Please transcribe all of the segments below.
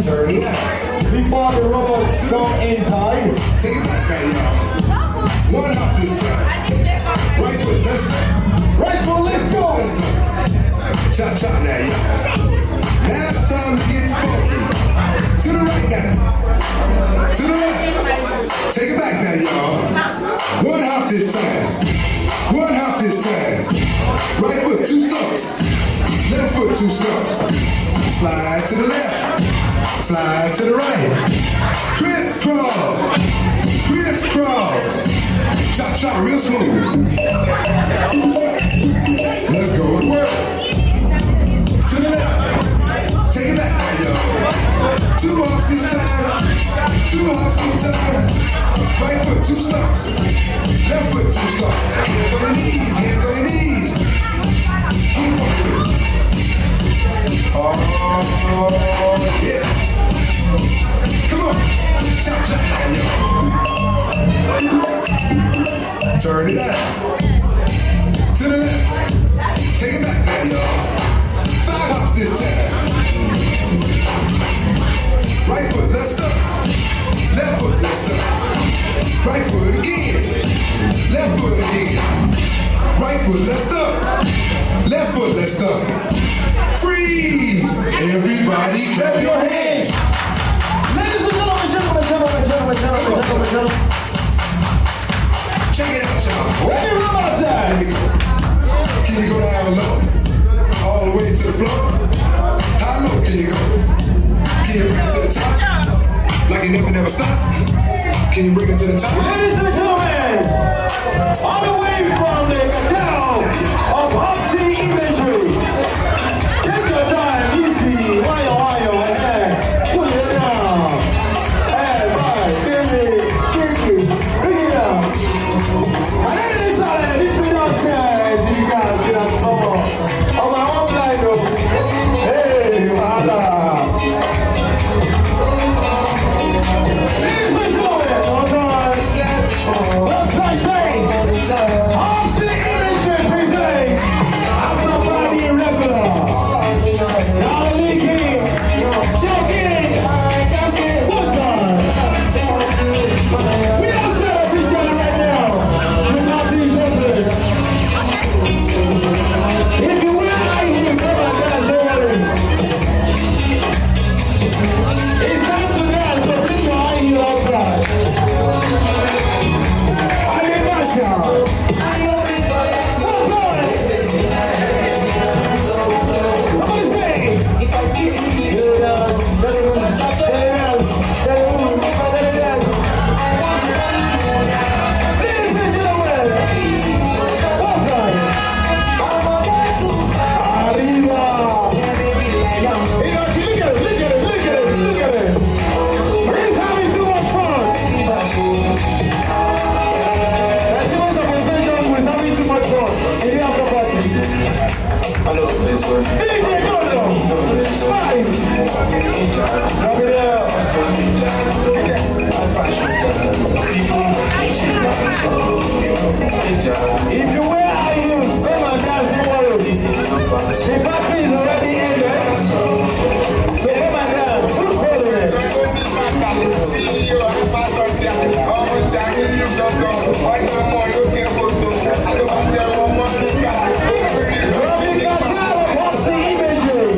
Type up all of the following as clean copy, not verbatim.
Turn it out. Before the robots come inside. Take it back now, y'all. One hop this time. Right foot, let's go. Right foot, let's go. Let's go. Chop, chop now, y'all. Now it's time to get funky. To the right now. To the right. Take it back now, y'all. One hop this time. One hop this time. Right foot, 2 stumps. Left foot, 2 stumps. Slide to the left. Slide to the right. Crisscross. Crisscross. Chop, chop, real smooth. Let's go and work. To the left. Take it back now, y'all. 2 hops this time. 2 hops this time. Right foot, 2 stumps. Left foot, 2 stumps. Hands on your knees. Hands on your knees. Oh, yeah. Come on. Chop, chop now, y'all. Turn it out. To the left. Take it back now, y'all. 5 hops this time. Right foot, let's stop. Left foot, let's stop. Right foot again. Left foot again. Right foot, let's stop. Left foot, let's stop. Freeze! Everybody clap your hands. Ladies and gentlemen. Check it out, y'all. Where the robots at? Can you go down low? All the way to the floor? How low can you go? Can you bring it to the top? Like you never stop? Can you bring it to the top? Ladies and gentlemen, all the way from the town of Hopsy Imagery. Take your time, easy, wire, hey, put it down. Hey, right, give it, bring it down. And then this side, between downstairs, you guys get a song. Oh, my own blind, though. Hey, voila. Ladies and gentlemen, all time. Let's say, Hopsy Imagery presents Somebody Regular. Charlie King, Choking, what's on? We are set officially right now. The Nazis open. If you will, I hear come on dance, don't worry. It's time to dance, so bring your eye here outside. Animation. What's on? Somebody say. Ladies and gentlemen, what's on? Arriba. Look at it. He's having too much fun. That's what's up with St. John, who's having too much fun in the after party. DJ Gozo, 5. Drop it down. If you wear high heels, come and dance, don't worry. The party is already ended. So come and dance, follow it. Robin Cartel of Hopsy Imagery.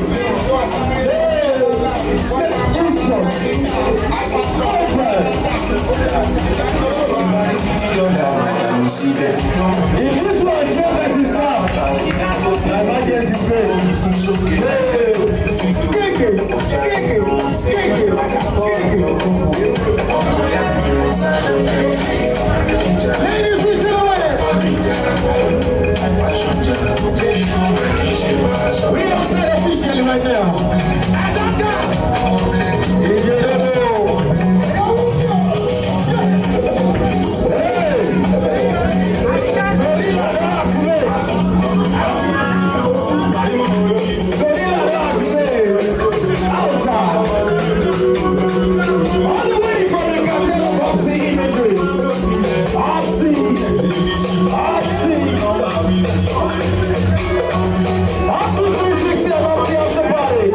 If this one is not as it's now, emergency straight. Ladies and gentlemen, we are set officially right now. As I'm done. Absolutely 360 about the after party.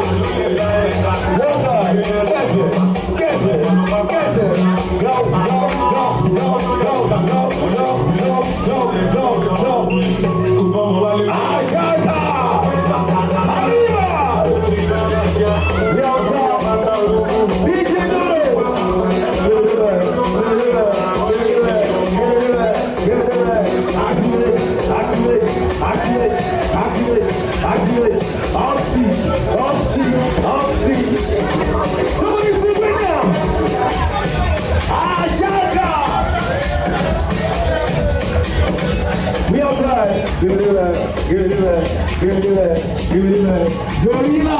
Gorilla.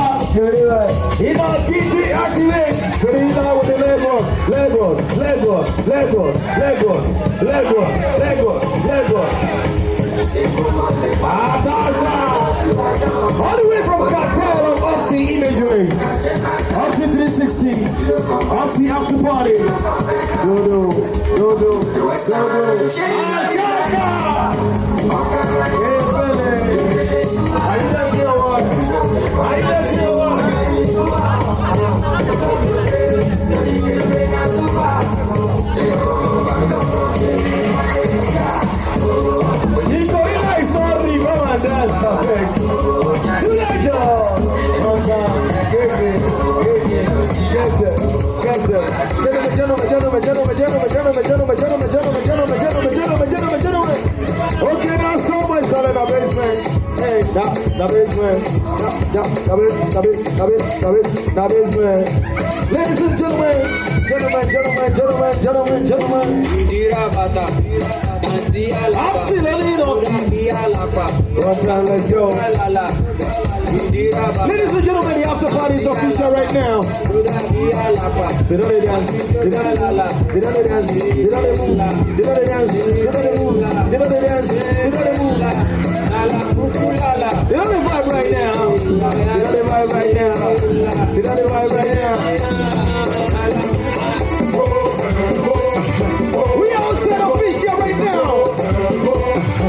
DJ activate. Gorilla with the Lego. All the way from Cartel of Oxy Imagery. Oxy 360. Oxy After Party. Do. Ashaka! Hey, Fele. Are you dancing or what? This gorilla is not really come and dance, perfect. To that job. Gentlemen. Okay, now so much solid the basement. Hey, the basement. The basement. Ladies and gentlemen. One time, let's go. Ladies and gentlemen, the after party is official right now. They don't dance. They don't vibe right now. We all set official right now.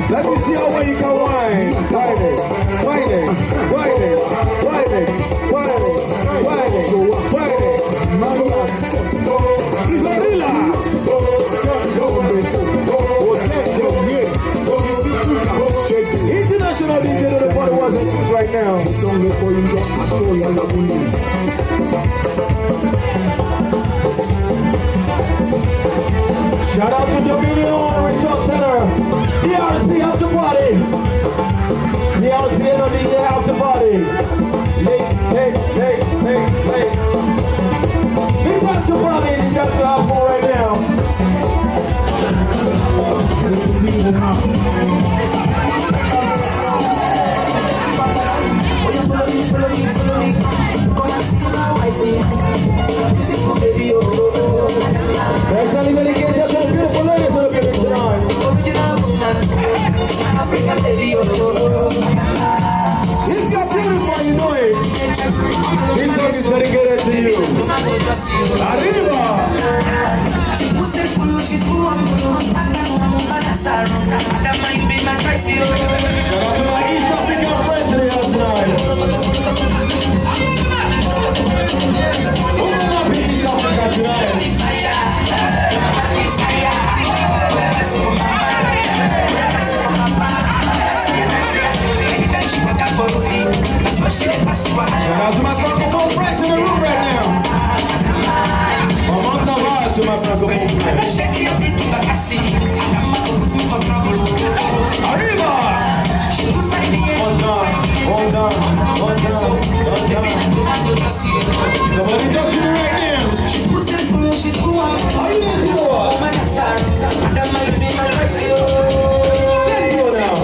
Let me see how well you can whine. Whine it. Gorilla. International DJ of the party was in use right now. Shout out to Dominion Resort Center. DRC after party. DRC DJ after party. Hey. Big after party. You got to have fun right now. Follow me. Come and see my wifey. Beautiful baby, oh. There's only going to get just a beautiful lady to look at it tonight. Original woman, African lady, oh. If you're beautiful, you know it. This song is dedicated to you. Arriba! Shout out to my East African friends today outside. Open up in East Africa tonight. Shout out to my francophone friends in the room right now. To my francophone friends. Arriba! One down. Somebody talk to me right now. Are you dancing or what? Let's go now.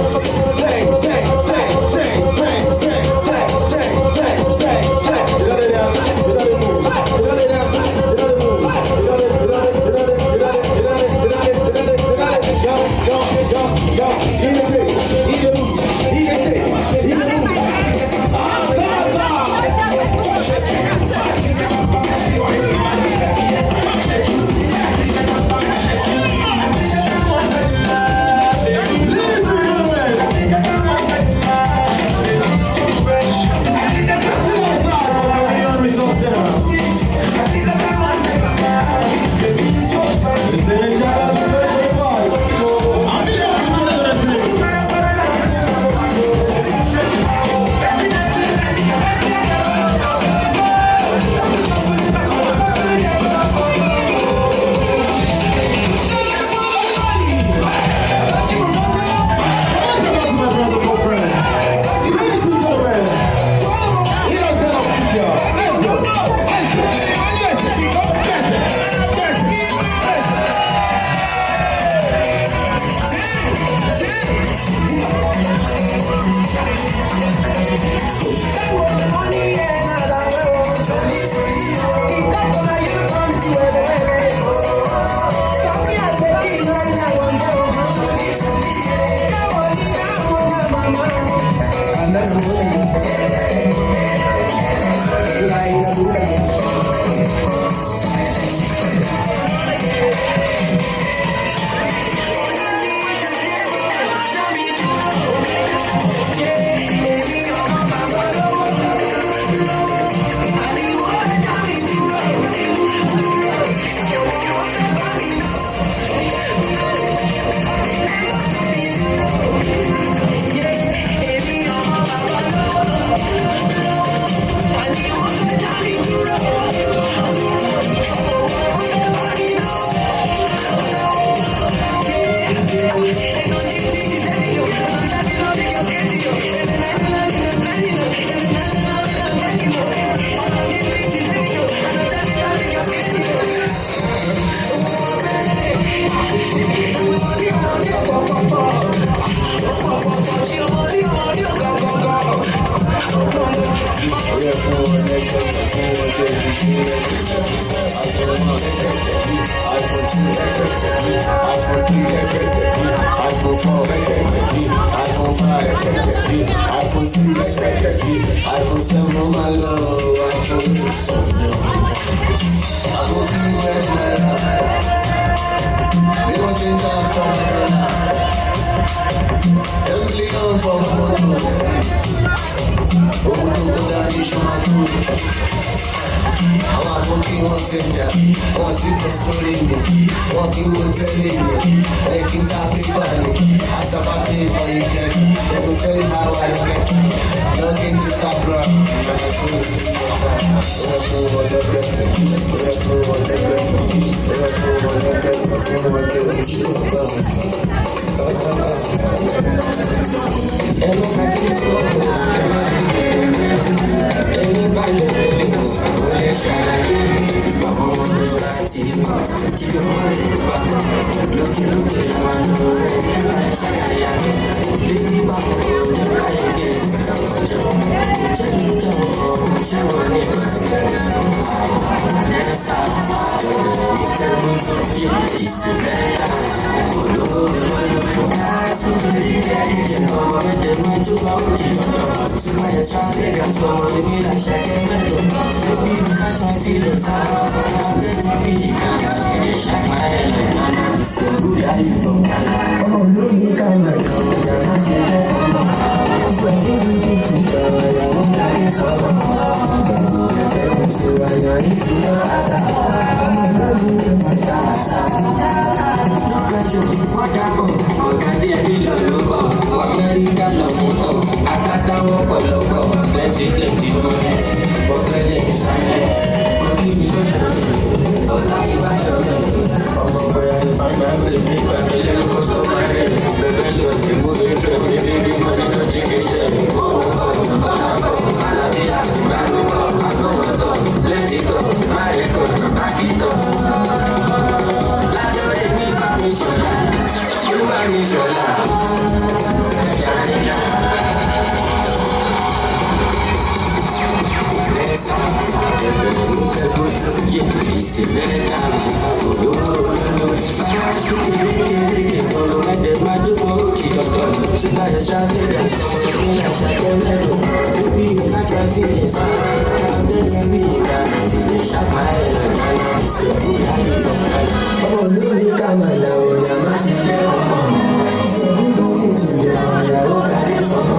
iPhone 4, iPhone 5, iPhone 6, iPhone 7, oh my love, iPhone 6. I go be ready like that. They gon' change that from the dollar. Every on from Moto. Obodo go down, you show my good. Àwọn àbókí wọn ti jà, wọn ti kọ sórí mi, wọn kí wọ́n tẹ́lẹ̀ mi, ẹ kí n ta pépà mi, àṣàbà pay for you get, they go tell you how I get. Log in Instagram, yàtọ̀ tó lè fi fọ́fà, ó fún wọn lẹ́gbẹ̀ẹ́, ó fún wọn lẹ́gbẹ̀ẹ́, ó fún wọn lẹ́gbẹ̀ẹ́, fún wọn lẹ́gbẹ̀ẹ́. Ẹ lọ́ fẹ́ kí n tó ẹni bá lè lè kó àwọn lè ṣàlàyé àwọn ọmọdé láti kọ́ jíjọ wọn lè bá lókèlókè làwọn lò rẹ̀ láì ṣàlàyé lẹ́ni bá kọ́kọ́ láyé kéré fẹ́ràn kọjọ jẹ́ níjà ọmọ ṣé wọ́n ní gbàgbẹ́ àlẹ́ sá dọ̀dọ̀ ní kẹ́gbọ́n tó yẹ ìsìlẹ̀ ta olówó lọ́lọ́ káàtó kékeré ọmọ ẹ̀dẹ̀ mẹ́jọ bá òkè lọ́dọ̀ tí wọ́n yẹ traffic àti ọmọ mi like ṣẹ́kẹ́ mẹ́tọ̀ baby you catch my feelings I'm getting big they shake my head like Ghana so good are you from Ghana ọmọ olómi ká máa yọ ọ̀gá má ṣe jẹ́ ọmọ sọ èdè tuntun gbàgbà ìyàwó láyé sọ̀rọ̀ gbàgbọ́ ẹ̀fẹ́ kò ṣe wáyà nítorí àtà ọmọ olómi ká máa yọ àṣà lọ́kàjọ́ ìpọ́dàbọ̀ ọ̀gá díẹ̀ nílò ló bọ̀ Amẹ́ríkà lọ fún ọ akátá wọn pọ̀lọpọ̀ plenty money ọ̀gbẹ́dẹ̀ ìsàlẹ̀ orí mi lójú ọ̀la ìbájọ́ ọmọ bọ̀yà ní fáńgá bèbí ìgbàgbé lẹ́nu sọ báyìí bẹ̀bẹ̀ lọ sí mú ètò ẹ̀mí bíbí mọ́ni lọ sí kí ṣe alábíyá gbàgbọ́ àgbọ̀wọ̀tọ̀ lẹ́tìtọ̀ máàlẹ́kọ̀ mákìtọ̀ ládọ́ èmi bá mi ṣọ̀lá ó bá mi ṣọ̀lá yàrá. Ọmọ olórí ká máa la ọ̀yà má ṣe jẹ́ ọmọ ìṣòro tó kù tó jẹ́ àyàwó kálí sọ́mọ.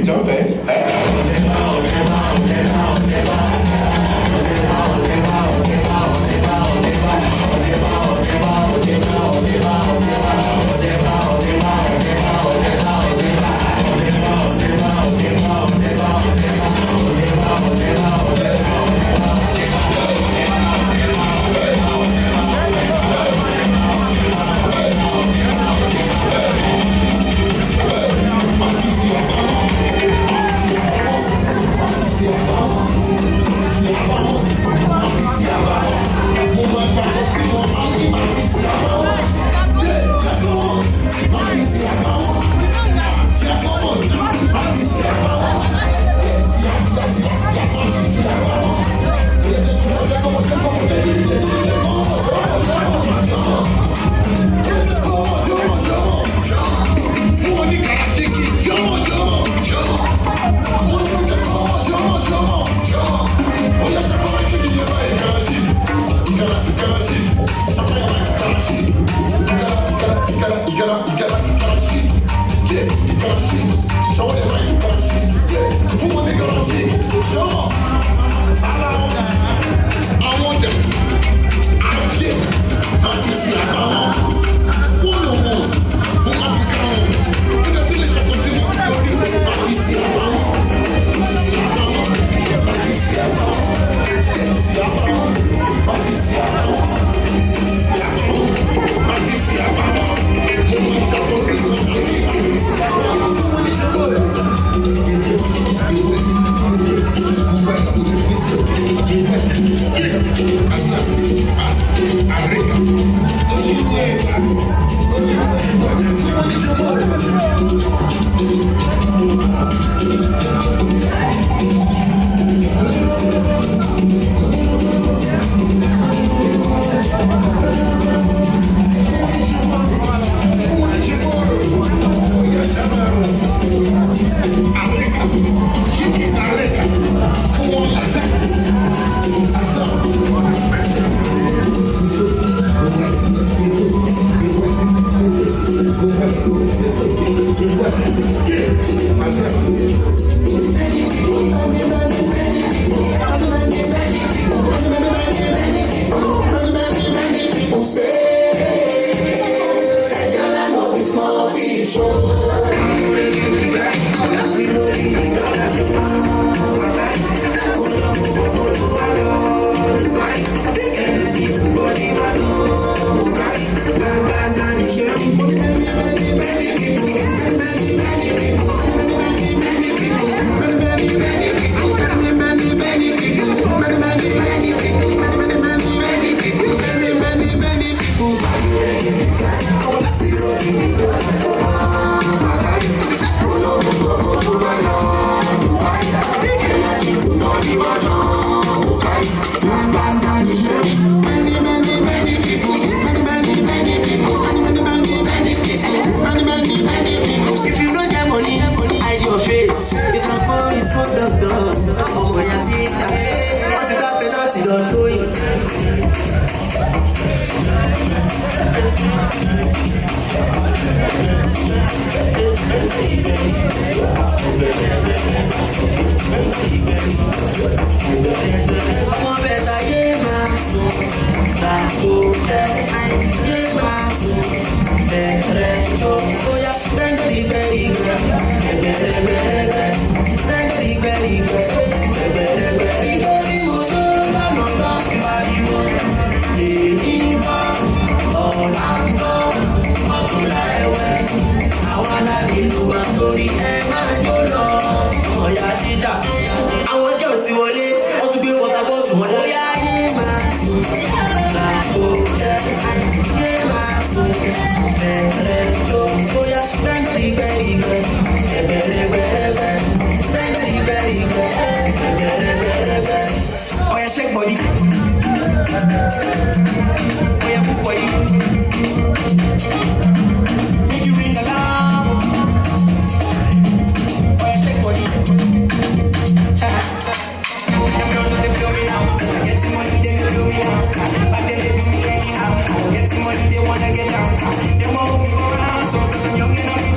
jump fast.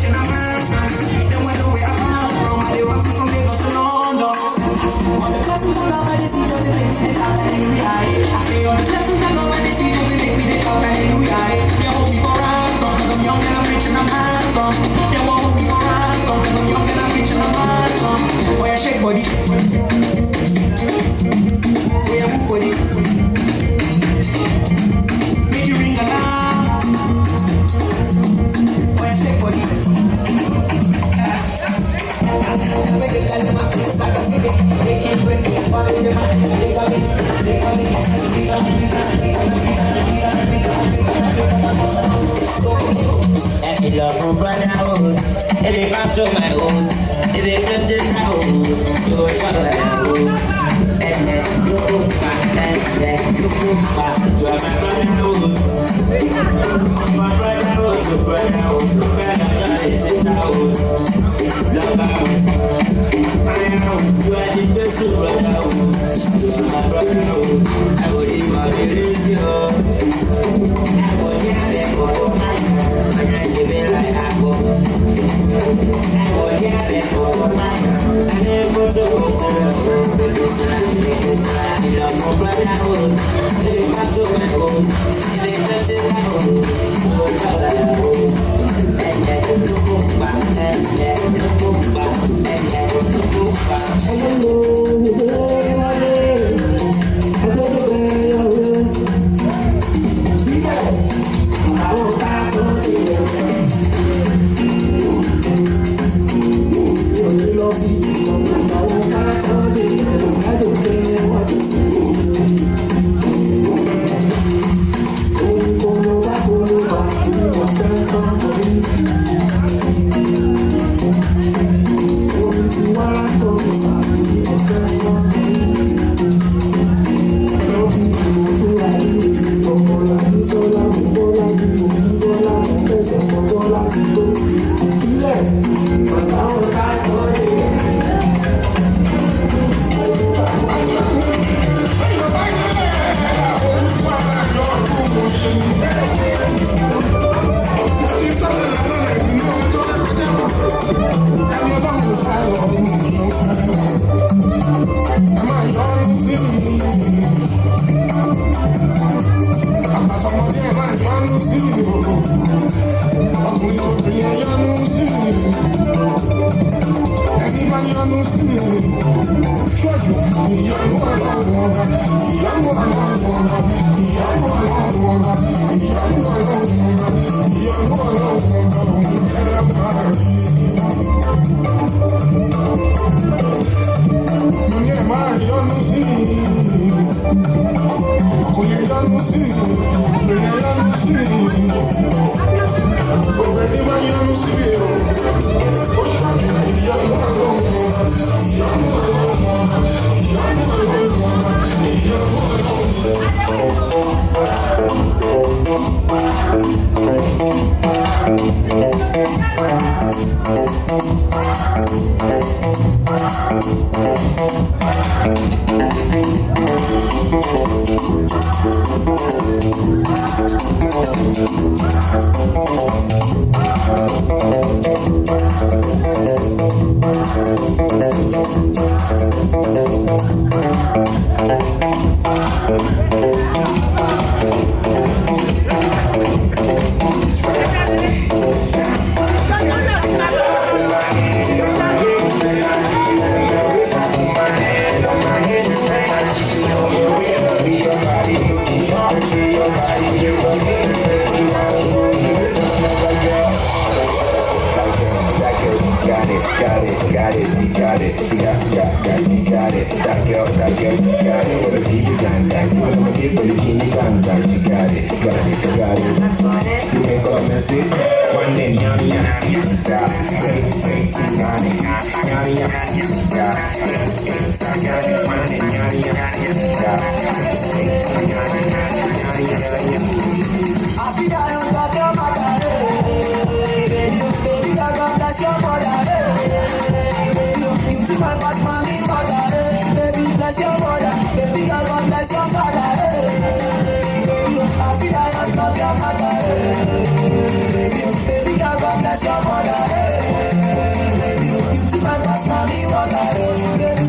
They want the way I come from, they want shake body. Boy, move body. Make you ring alarm. Boy, shake body. Make it tell them I'm saga city. They keep breaking, following them. They got me. And me love from brotherhood. If they come to my own, if they come to my own, you go follow my own. And then you go back, and then you go back. You are my brotherhood. My brotherhood, to brotherhood, to brotherhood, it's in the hood. Love out. You are the best brotherhood. You are my brotherhood. I would even believe you. I would never go. I give it like I go. I would never go. I never go to I love my brotherhood. If they come to my home, if they come to my home, go follow my home. And then you go back, and then you go back, and then you go back.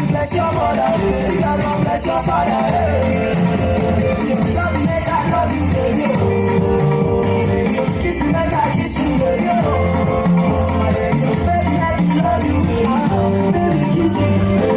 Bless your mother, God bless your father. Love me, make I love you, baby. Oh, baby, kiss me, make I kiss you, baby. Oh, baby, let me love you, baby. Baby, kiss me.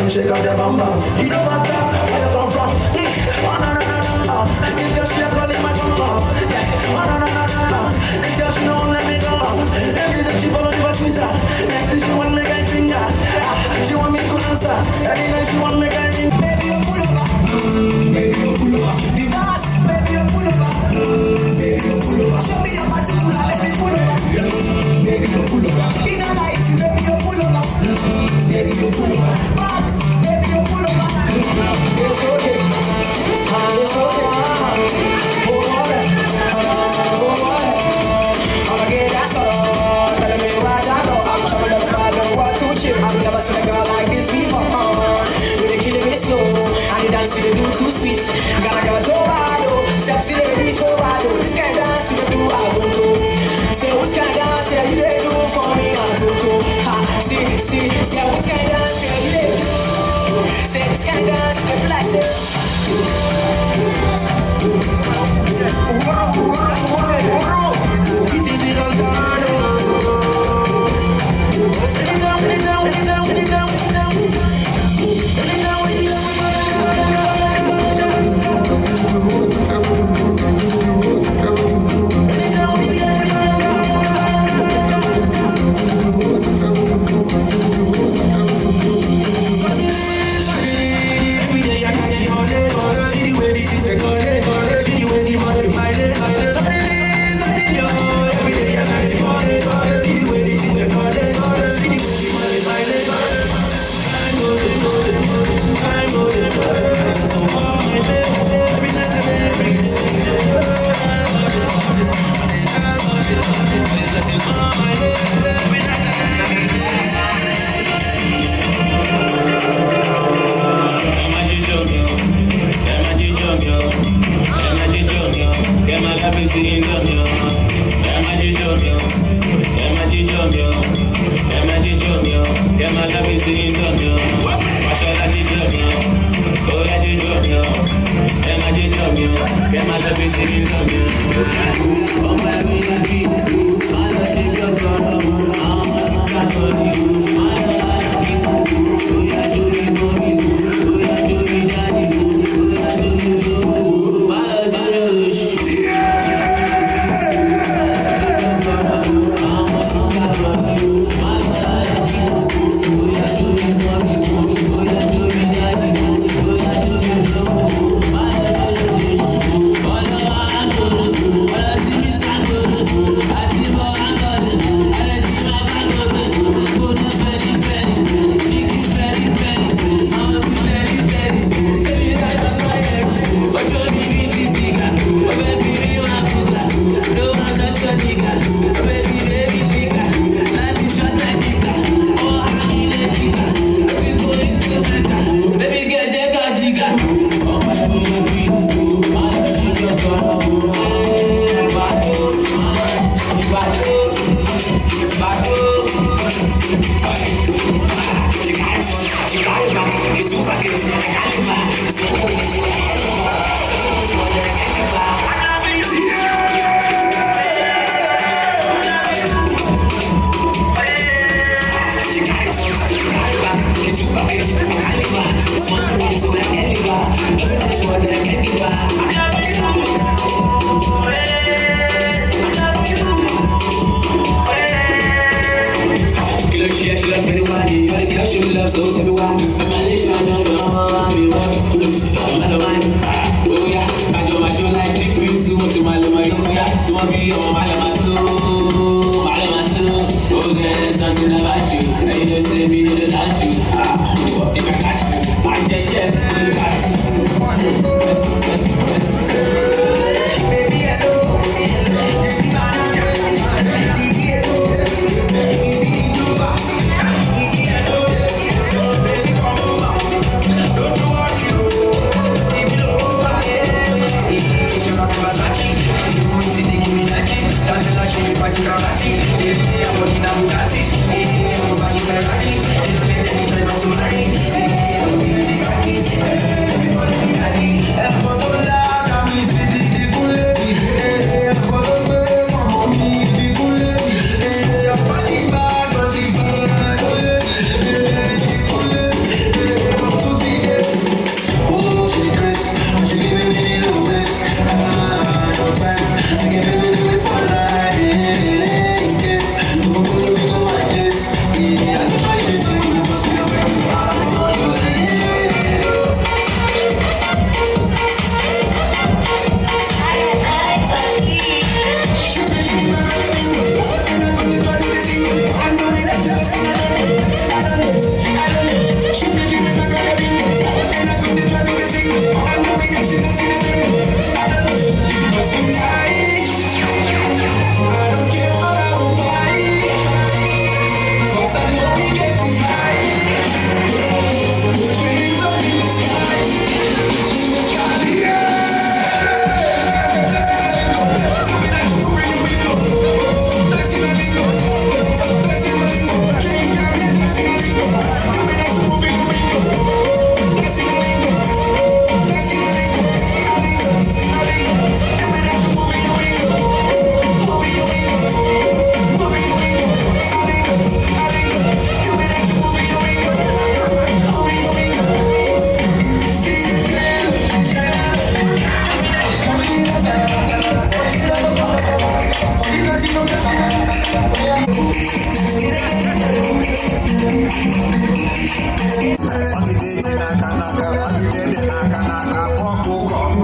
Shake up your bum bum. You know what? Where you come from? Oh no no no no no. It's just you're calling my phone. Yeah. Oh no no no no no. It's just you don't let me go. Every day she follow me on Twitter. Next thing she want me get finger. She want me to answer. Every day she want me get ring. Baby you pull over. Baby you pull over. Divorce. Baby you pull over. Baby you pull over. Show me your particular. Baby pull over. Baby you pull over. It's a light. Baby you pull over. Baby you pull over. Baby you pull over. It's okay. It's okay. Hold on. I'ma get that song. Telling me what I know. I'm coming up by the world to chill. I've never seen a girl like this before. You're killing me slow. And the dance you do too sweet. Gotta go Torado. Sexy lady Torado. This kind of dance you do, I don't do. Say which kind of dance you they do for me, I don't do. See, which kind of dance you they do. Say this kind of dance you like this. I'm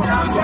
Kanaka,